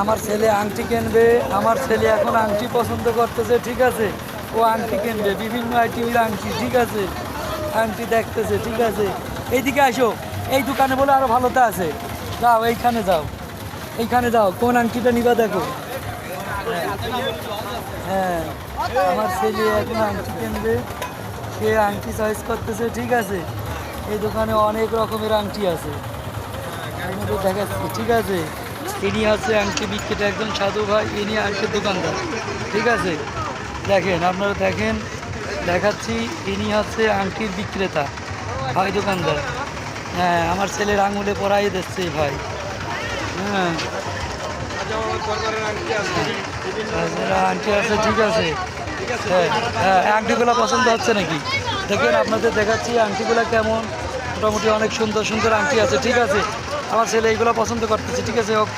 আমার ছেলে আংটি কিনবে, আমার ছেলে এখন আংটি পছন্দ করতেছে, ঠিক আছে। ও আংটি কিনবে, বিভিন্ন আইটেমের আংটি, ঠিক আছে। আংটি দেখতেছে, ঠিক আছে। এইদিকে আসো, এই দোকানে বলে আরো ভালোটা আছে। যাও এইখানে যাও, এইখানে যাও, কোন আংটিটা নিবা দেখো। হ্যাঁ, আমার ছেলে এখন আংটি কিনবে, সে আংটি চয়েস করতেছে, ঠিক আছে। এই দোকানে অনেক রকমের আংটি আছে, আপনাদের দেখাচ্ছি, ঠিক আছে। ইনি হচ্ছে আংটি বিক্রেতা, একজন সাধু ভাই, ইনি আংটির দোকানদার, ঠিক আছে। দেখেন, আপনারা দেখেন, দেখাচ্ছি, ইনি হচ্ছে আংটির বিক্রেতা, ভাই দোকানদার। হ্যাঁ, আমার ছেলের আঙুলে পরাই দিচ্ছে এই ভাই। হ্যাঁ, আংটি আছে, ঠিক আছে। হ্যাঁ হ্যাঁ, আংটিগুলো পছন্দ হচ্ছে নাকি? দেখেন, আপনাদের দেখাচ্ছি আংটিগুলো কেমন। মোটামুটি অনেক সুন্দর সুন্দর আংটি আছে, ঠিক আছে। আমার ছেলে এইগুলো পছন্দ করতেছে, ঠিক আছে। ওকে।